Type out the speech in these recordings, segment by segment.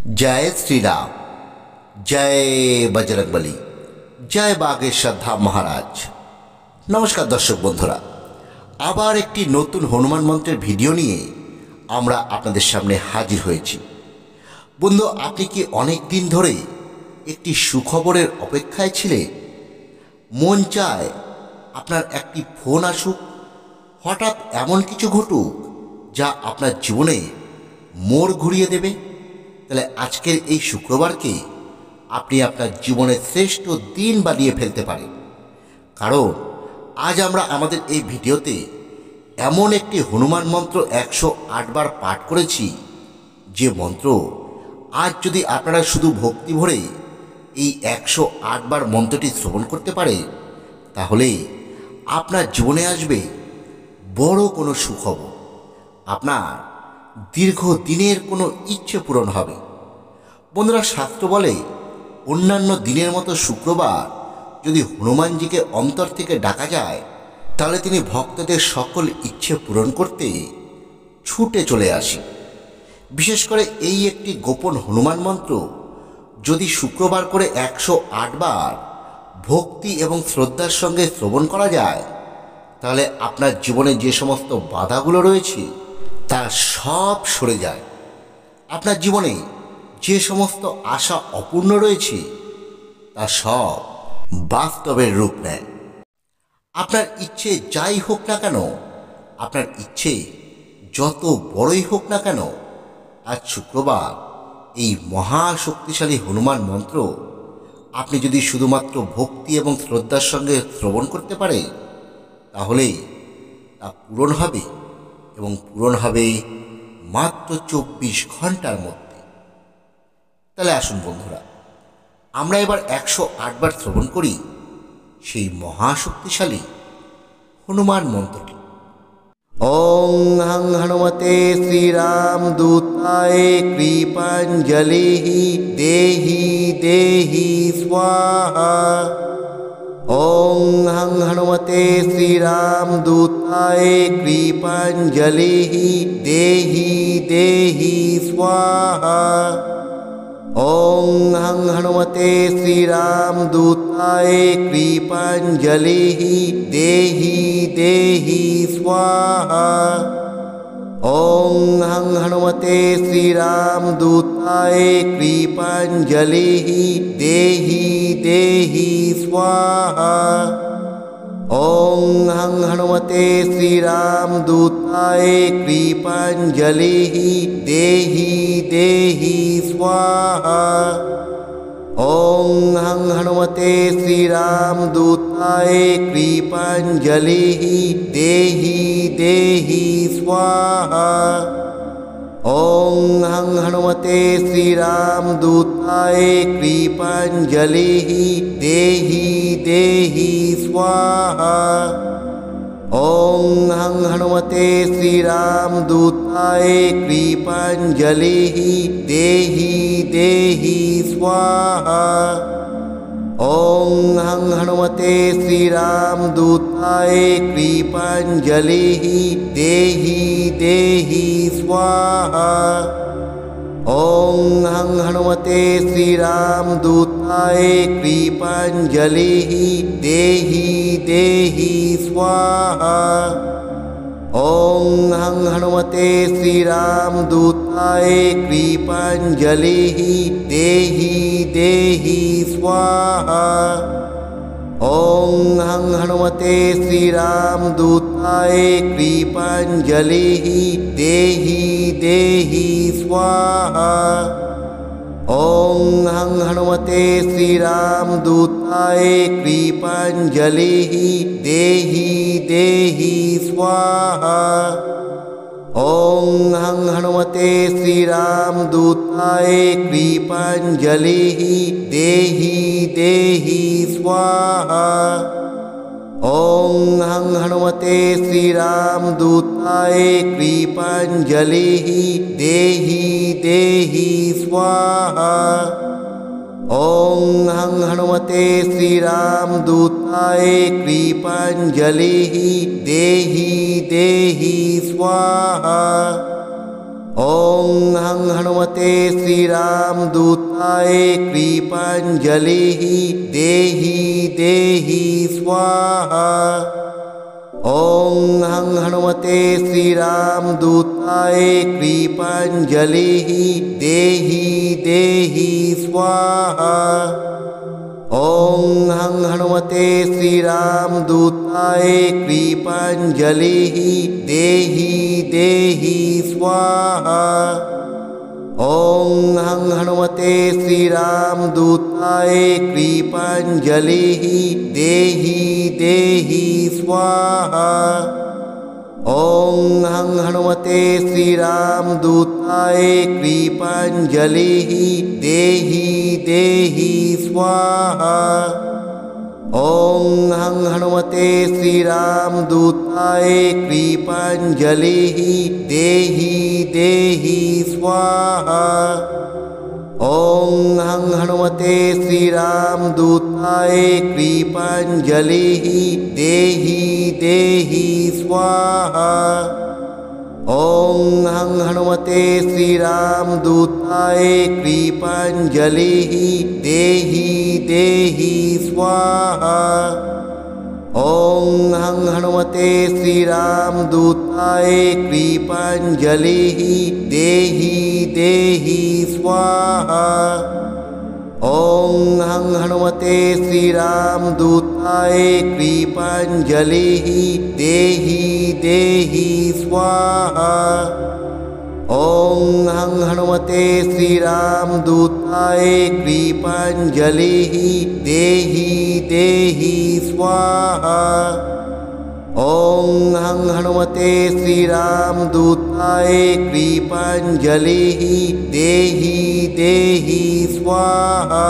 जय श्री राम, जय बजरंगबली, जय बागेश्वर धाम महाराज। नमस्कार दर्शक बंधुरा, आबार एकटी नतून हनुमान मंत्रेर भिडियो निये आमरा आपनादेर सामने हाजिर हयेछि। बंधु, आपनि कि अनेक दिन धरे एकटी सुखबरेर अपेक्षाय छिलेन? मन चाय आपनार एकटी फोन आसुक, हठात् एमन किछु घटुक जा आपनार जीवने मोड़ घुरिए देबे। তাহলে আজকের এই শুক্রবারকে আপনি আপনার জীবনের শ্রেষ্ঠ দিন বানিয়ে ফেলতে পারেন, কারণ আজ আমরা আমাদের এই ভিডিওতে এমন একটি হনুমান মন্ত্র 108 বার পাঠ করেছি, যে মন্ত্র আজ যদি আপনারা শুধু ভক্তি ভরে এই 108 বার মন্ত্রটি শ্রবণ করতে পারে, তাহলে আপনার জীবনে আসবে বড় কোনো সুখবর। আপনার দীর্ঘ দিনের কোনো ইচ্ছে পূরণ হবে। বন্ধুরা, শাস্ত্র বলে অন্যান্য দিনের মতো শুক্রবার যদি হনুমানজিকে অন্তর থেকে ডাকা যায়, তাহলে তিনি ভক্তদের সকল ইচ্ছে পূরণ করতে ছুটে চলে আসেন। বিশেষ করে এই একটি গোপন হনুমান মন্ত্র যদি শুক্রবার করে 108 বার ভক্তি এবং শ্রদ্ধার সঙ্গে শ্রবণ করা যায়, তাহলে আপনার জীবনে যে সমস্ত বাধাগুলো রয়েছে তা সব সরে যায়। আপনার জীবনে যে সমস্ত আশা অপূর্ণ রয়েছে তা সব বাস্তবের রূপ নেয়। আপনার ইচ্ছে যাই হোক না কেন, আপনার ইচ্ছে যত বড়ই হোক না কেন, আজ শুক্রবার এই মহাশক্তিশালী হনুমান মন্ত্র আপনি যদি শুধুমাত্র ভক্তি এবং শ্রদ্ধার সঙ্গে শ্রবণ করতে পারে, তাহলে তা পূরণ হবে, এবং পূরণ হবে মাত্র 24 ঘন্টার মধ্যে। তাহলে আসুন বন্ধুরা, আমরা এবার 108 বার শ্রবণ করি সেই মহাশক্তিশালী হনুমান মন্ত্রটি। ওং হং হনুমতে শ্রীরাম দূতায় কৃপাঞ্জলি দেহি দেহি স্বাহা। ওং হং হনুমতে শ্রীরাম দূতায় কৃপাঞ্জলি দেহি দেহি স্বাহা। ওং হং হনুমতে শ্রীরাম দূতায় কৃপাঞ্জলি দেহি দেহি স্বাহা। ওং হং হনুমতে শ্রীরাম দূতায় কৃপাঞ্জলি দেহি দেহি স্বাহা। ওং হং হনুমতে শ্রীরাম দূতায় কৃপাঞ্জলি দেহি দেহি স্বাহা। ওং হং হনুমতে শ্রীরাম দূতায় কৃপাঞ্জলি দেহি দেহি স্বাহা। ওং হং হনুমতে শ্রীরাম দূতায় কৃপাঞ্জলি দেহি দেহি স্বাহা। ওং হং হনুমতে শ্রীরাম দূতায় কৃপাঞ্জলি দেহি দেহি স্বাহা। ওং হং হনুমতে শ্রীরাম দূতায় কৃপাঞ্জলি দেহি দেহি স্বাহা। ওং হং হনুমতে শ্রীরাম দূতায় কৃপাঞ্জলি দেহি দেহি স্বাহা। ওং হং হনুমতে শ্রীরাম দূতায় কৃপাঞ্জলি দেহি দেহি স্বাহা। ওং হং হনুমতে শ্রীরাম দূতায় কৃপাঞ্জলি দেহি দেহি স্বাহা। ওং হং হনুমতে শ্রীরাম দূতায় কৃপাঞ্জলি দেহি দেহি স্বাহা। ওং হং হনুমতে শ্রীরাম দূতায় কৃপাঞ্জলি দেহি দেহি স্বাহা। ওং হং হনুমতে শ্রীরাম দূতায় কৃপাঞ্জলি দেহি দেহি স্বাহা। ওং হং হনুমতে শ্রীরাম দূতায় কৃপাঞ্জলি দেহি দেহি স্বাহা। ॐ हं हनुमते श्रीरामदूताय कृपाञ्जलिः देहि देहि स्वाहा। ॐ हं हनुमते श्रीरामदूताय कृपाञ्जलिः देहि देहि स्वाहा। ॐ हं हनुमते श्रीरामदूताय कृपाञ्जलिः देहि देहि स्वाहा। ॐ हं हनुमते श्रीरामदूताय कृपाञ्जलिः देहि देहि स्वाहा। ॐ हं हनुमते श्रीरामदूताय कृपाञ्जलिः देहि देहि स्वाहा। ॐ हं हनुमते श्रीरामदूताय कृपाञ्जलिः देहि देहि स्वाहा। ॐ हं हनुमते श्रीरामदूताय कृपाञ्जलिः देहि देहि स्वाहा। ॐ हं हनुमते श्रीरामदूताय कृपाञ्जलिः देहि देहि स्वाहा। ॐ हं हनुमते श्रीरामदूताय कृपाञ्जलिः देहि देहि स्वाहा। ॐ हं हनुमते श्रीरामदूताय कृपाञ्जलिः देहि देहि स्वाहा। ॐ हं हनुमते श्रीरामदूताय कृपाञ्जलिः देहि देहि स्वाहा। ॐ हं हनुमते श्रीरामदूताय कृपाञ्जलिः देहि देहि स्वाहा।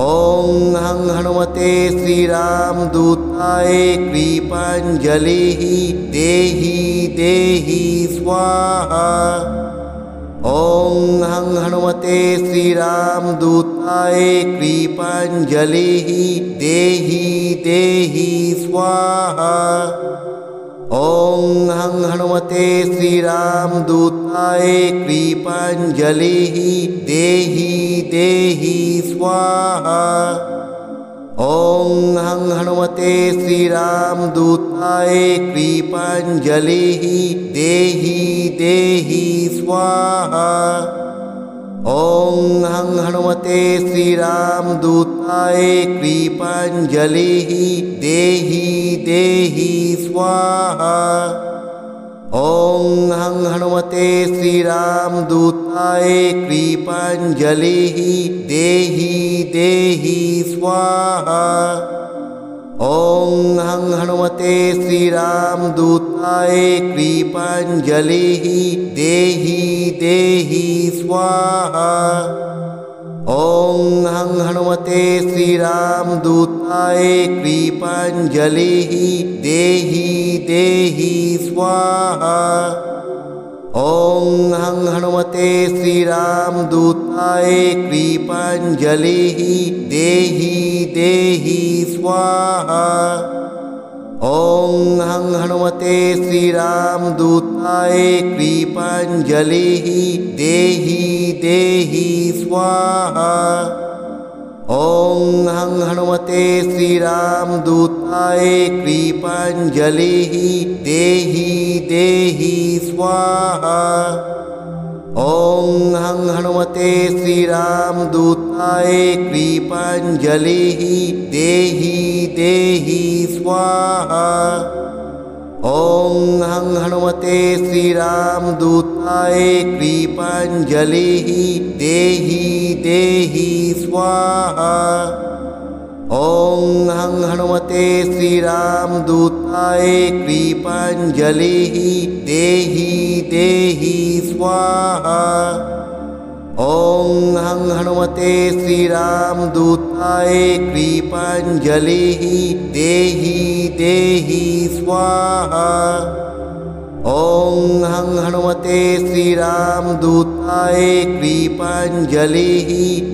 ॐ हं हनुमते श्रीरामदूताय कृपाञ्जलिः देहि देहि स्वाहा। ॐ हं हनुमते श्रीरामदूताय कृपाञ्जलिः देहि देहि स्वाहा। ॐ हं हनुमते श्रीरामदूताय कृपाञ्जलिः देहि देहि स्वाहा। ॐ हं हनुमते श्रीरामदूताय कृपाञ्जलिः देहि देहि स्वाहा। ॐ हं हनुमते श्रीरामदूताय कृपाञ्जलिः देहि देहि स्वाहा। ॐ हं हनुमते श्रीरामदूताय कृपाञ्जलिः देहि देहि स्वाहा। ॐ हं हनुमते श्रीरामदूताय कृपाञ्जलिः देहि देहि स्वाहा। ॐ हं हनुमते श्रीरामदूताय कृपाञ्जलिः देहि देहि स्वाहा। ॐ हं हनुमते श्रीरामदूताय कृपाञ्जलिः देहि देहि स्वाहा। ॐ हं हनुमते श्रीरामदूताय कृपाञ्जलिः देहि देहि स्वाहा। ॐ हं हनुमते श्रीरामदूताय कृपाञ्जलिः देहि देहि स्वाहा। ॐ हं हनुमते श्रीरामदूताय कृपाञ्जलिः देहि देहि स्वाहा। ॐ हं हनुमते श्रीरामदूताय कृपाञ्जलिः देहि देहि स्वाहा। ॐ हं हनुमते श्रीरामदूताय कृपाञ्जलिः देहि देहि स्वाहा। ॐ हं हनुमते श्रीरामदूताय कृपाञ्जलिः देहि देहि स्वाहा। ॐ हं हनुमते श्रीरामदूताय कृपाञ्जलिः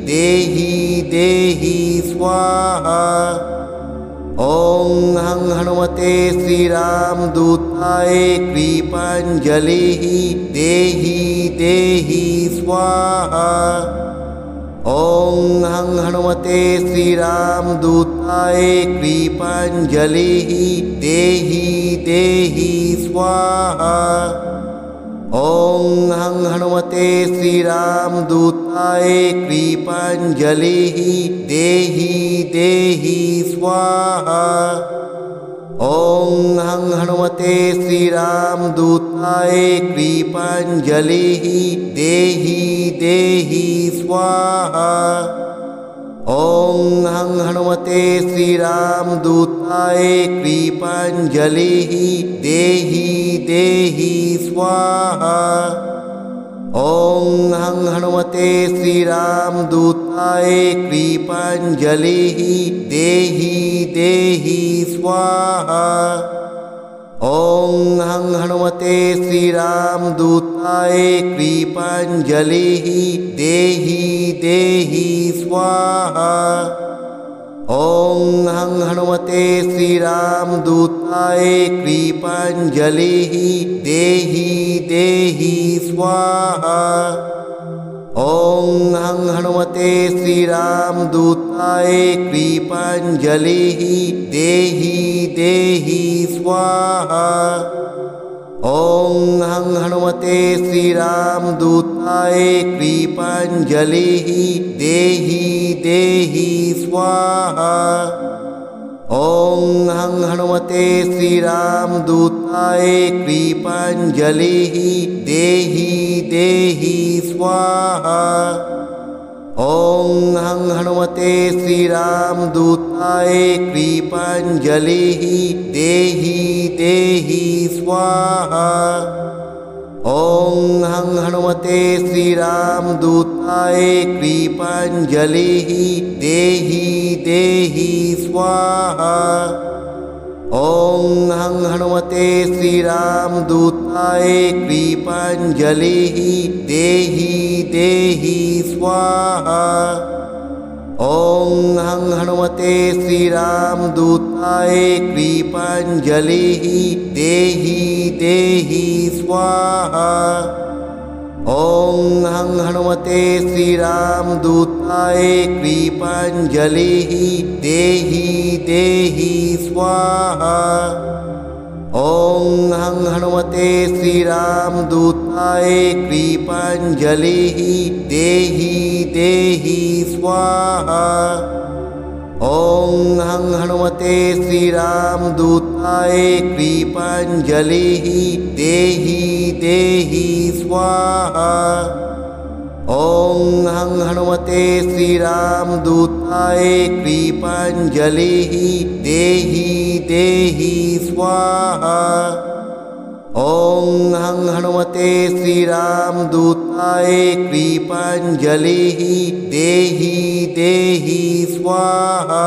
देहि देहि स्वाहा। ॐ हं हनुमते श्रीरामदूताय कृपाञ्जलिः देहि देहि स्वाहा। ॐ हं हनुमते श्रीरामदूताय कृपाञ्जलिः देहि देहि स्वाहा। ॐ हं हनुमते श्रीरामदूताय कृपाञ्जलिः देहि देहि स्वाहा। ॐ हं हनुमते श्रीरामदूताय कृपाञ्जलिः देहि देहि स्वाहा। ॐ हं हनुमते श्रीरामदूताय कृपाञ्जलिः देहि देहि स्वाहा। ॐ हं हनुमते श्रीरामदूताय कृपाञ्जलिः देहि देहि स्वाहा। ॐ हं हनुमते श्रीरामदूताय कृपाञ्जलिः देहि देहि स्वाहा। ॐ हं हनुमते श्रीरामदूताय कृपाञ्जलिः देहि देहि स्वाहा। ॐ हं हनुमते श्रीरामदूताय कृपाञ्जलिः देहि देहि स्वाहा। ॐ हं हनुमते श्रीरामदूताय कृपाञ्जलिः देहि देहि स्वाहा। ॐ हं हनुमते श्रीरामदूताय कृपाञ्जलिः देहि देहि स्वाहा। ॐ हं हनुमते श्रीरामदूताय कृपाञ्जलिः देहि देहि स्वाहा। ॐ हं हनुमते श्रीरामदूताय कृपाञ्जलिः देहि देहि स्वाहा। ॐ हं हनुमते श्रीरामदूताय कृपाञ्जलिः देहि देहि स्वाहा। ॐ हं हनुमते श्रीरामदूताय कृपाञ्जलिः देहि देहि स्वाहा। ॐ हं हनुमते श्रीरामदूताय कृपाञ्जलिः देहि देहि स्वाहा। ॐ हं हनुमते श्रीरामदूताय कृपाञ्जलिः देहि देहि स्वाहा। ॐ हं हनुमते श्रीरामदूताय कृपाञ्जलिः देहि देहि स्वाहा। ॐ हं हनुमते श्रीरामदूताय कृपाञ्जलिः देहि देहि स्वाहा। ॐ हं हनुमते श्रीरामदूताय कृपाञ्जलिः देहि देहि स्वाहा।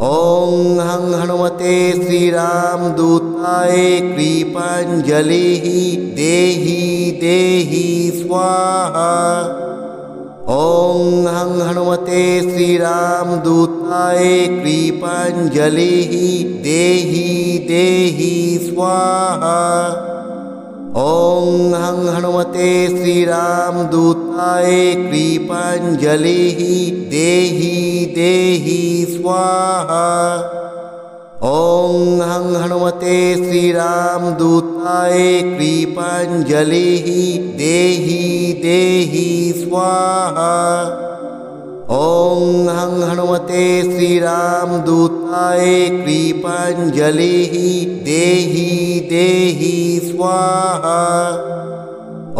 ॐ हं हनुमते श्रीरामदूताय कृपाञ्जलिः देहि देहि स्वाहा। ॐ हं हनुमते श्रीरामदूताय कृपाञ्जलिः देहि देहि स्वाहा। ॐ हं हनुमते श्रीरामदूताय कृपाञ्जलिः देहि देहि स्वाहा। ॐ हं हनुमते श्रीरामदूताय कृपाञ्जलिः देहि देहि स्वाहा। ॐ हं हनुमते श्रीरामदूताय कृपाञ्जलिः देहि देहि स्वाहा।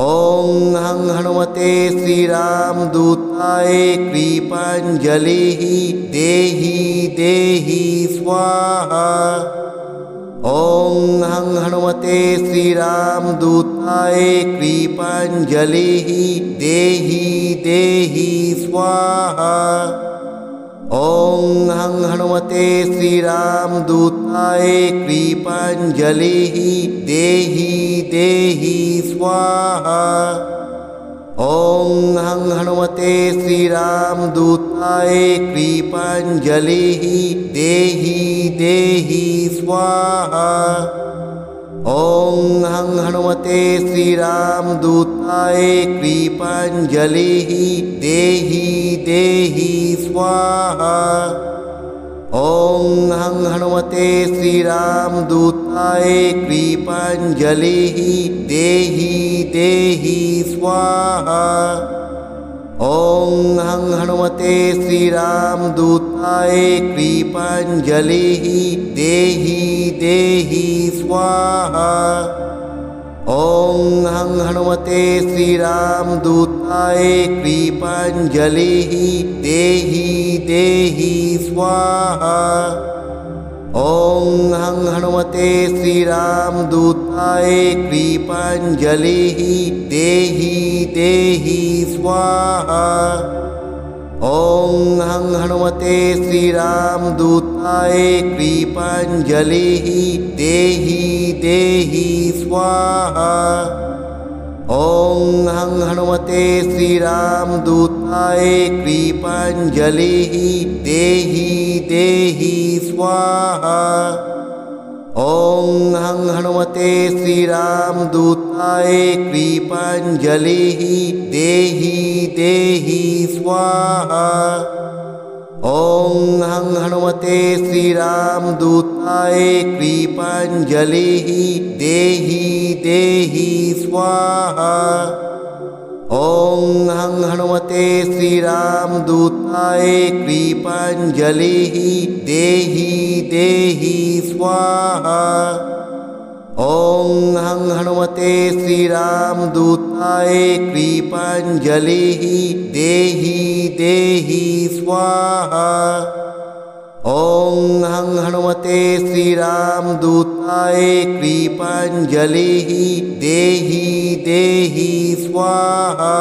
ॐ हं हनुमते श्रीरामदूताय कृपाञ्जलिः देहि देहि स्वाहा। ॐ हं हनुमते श्रीरामदूताय कृपाञ्जलिः देहि देहि स्वाहा। ॐ हं हनुमते श्रीरामदूताय कृपाञ्जलिः देहि देहि स्वाहा। ॐ हं हनुमते श्रीरामदूताय कृपाञ्जलिः देहि देहि स्वाहा। ॐ हं हनुमते श्रीरामदूताय कृपाञ्जलिः देहि देहि स्वाहा। ॐ हं हनुमते श्रीरामदूताय कृपाञ्जलिः देहि देहि स्वाहा। ॐ हं हनुमते श्रीरामदूताय कृपाञ्जलिः देहि देहि स्वाहा। ॐ हं हनुमते श्रीरामदूताय कृपाञ्जलिः देहि देहि स्वाहा। ॐ हं हनुमते श्रीरामदूताय कृपाञ्जलिः देहि देहि स्वाहा। ॐ हं हनुमते श्रीरामदूताय कृपाञ्जलिः देहि देहि स्वाहा। ॐ हं हनुमते श्रीरामदूताय कृपाञ्जलिः देहि देहि स्वाहा। ॐ हं हनुमते श्रीरामदूताय कृपाञ्जलिः देहि देहि स्वाहा। ॐ हं हनुमते श्रीरामदूताय कृपाञ्जलिः देहि देहि स्वाहा। ॐ हं हनुमते श्रीरामदूताय कृपाञ्जलिः देहि देहि स्वाहा। ॐ हं हनुमते श्रीरामदूताय कृपाञ्जलिः देहि देहि स्वाहा। ॐ हं हनुमते श्रीरामदूताय कृपाञ्जलिः देहि देहि स्वाहा।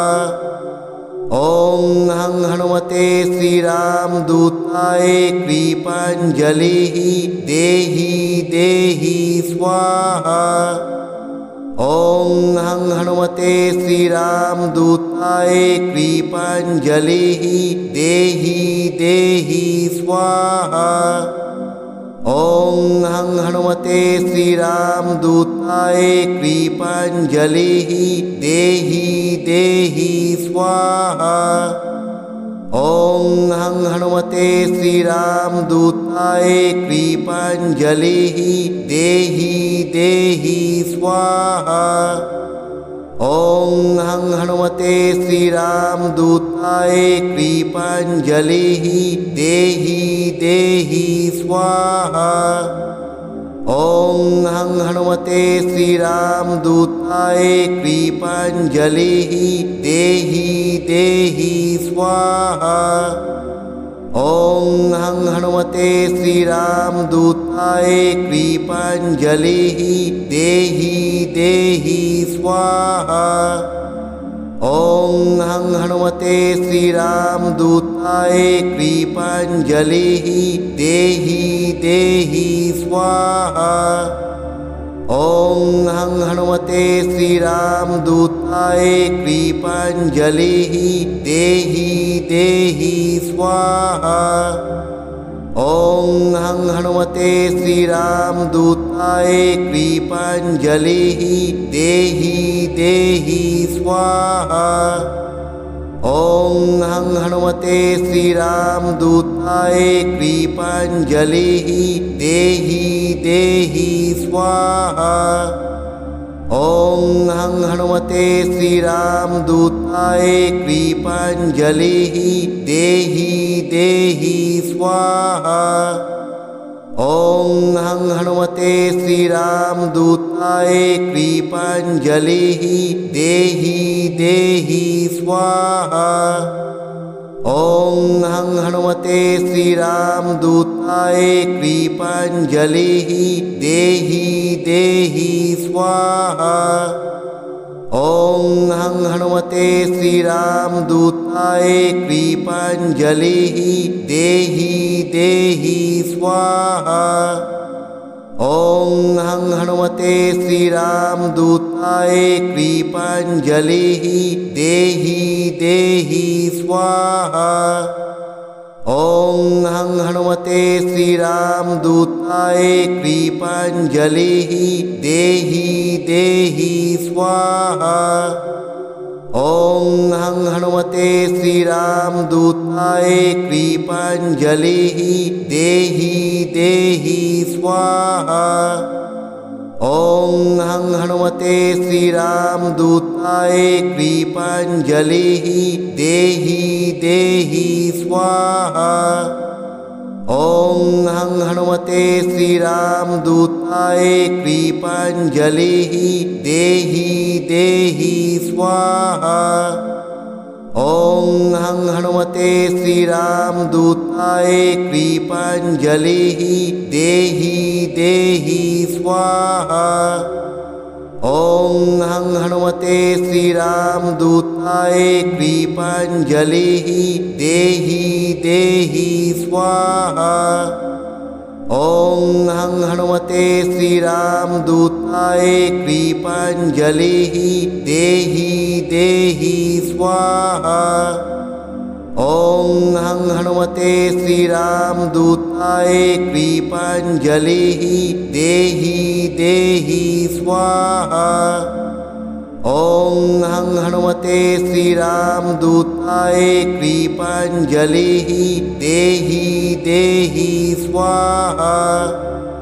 ॐ हं हनुमते श्रीरामदूताय कृपाञ्जलिः देहि देहि स्वाहा। ॐ हं हनुमते श्रीरामदूताय कृपाञ्जलिः देहि देहि स्वाहा। ॐ हं हनुमते श्रीरामदूताय कृपाञ्जलिः देहि देहि स्वाहा। ॐ हं हनुमते श्रीरामदूताय कृपाञ्जलिः देहि देहि स्वाहा। ॐ हं हनुमते श्रीरामदूताय कृपाञ्जलिः देहि देहि स्वाहा। ॐ हं हनुमते श्रीरामदूताय कृपाञ्जलिः देहि देहि स्वाहा। ॐ हं हनुमते श्रीरामदूताय कृपाञ्जलिः देहि देहि स्वाहा। ॐ हं हनुमते श्रीरामदूताय कृपाञ्जलिः देहि देहि स्वाहा। ॐ हं हनुमते श्रीरामदूताय कृपाञ्जलिः देहि देहि स्वाहा। ॐ हं हनुमते श्रीरामदूताय कृपाञ्जलिः देहि देहि स्वाहा। ॐ हं हनुमते श्रीरामदूताय कृपाञ्जलिः देहि देहि स्वाहा। ॐ हं हनुमते श्रीरामदूताय कृपाञ्जलिः देहि देहि स्वाहा। ॐ हं हनुमते श्रीरामदूताय कृपाञ्जलिः देहि देहि स्वाहा। ॐ हं हनुमते श्रीरामदूताय कृपाञ्जलिः देहि देहि स्वाहा। ॐ हं हनुमते श्रीरामदूताय कृपाञ्जलिः देहि देहि स्वाहा। ॐ हं हनुमते श्रीरामदूताय कृपाञ्जलिः देहि देहि स्वाहा। ॐ हं हनुमते श्रीरामदूताय कृपाञ्जलिः देहि देहि स्वाहा। ॐ हं हनुमते श्रीरामदूताय कृपाञ्जलिः देहि देहि स्वाहा। ॐ हं हनुमते श्रीरामदूताय कृपाञ्जलिः देहि देहि स्वाहा। ॐ हं हनुमते श्रीरामदूताय कृपाञ्जलिः देहि देहि स्वाहा। ॐ हं हनुमते श्रीरामदूताय कृपाञ्जलिः देहि देहि स्वाहा। ॐ हं हनुमते श्रीरामदूताय कृपाञ्जलिः देहि देहि स्वाहा। ॐ हं हनुमते श्रीरामदूताय कृपाञ्जलिः देहि देहि स्वाहा। ॐ हं हनुमते श्रीरामदूताय कृपाञ्जलिः देहि देहि स्वाहा। ॐ हं हनुमते श्रीरामदूताय कृपाञ्जलिः देहि देहि स्वाहा।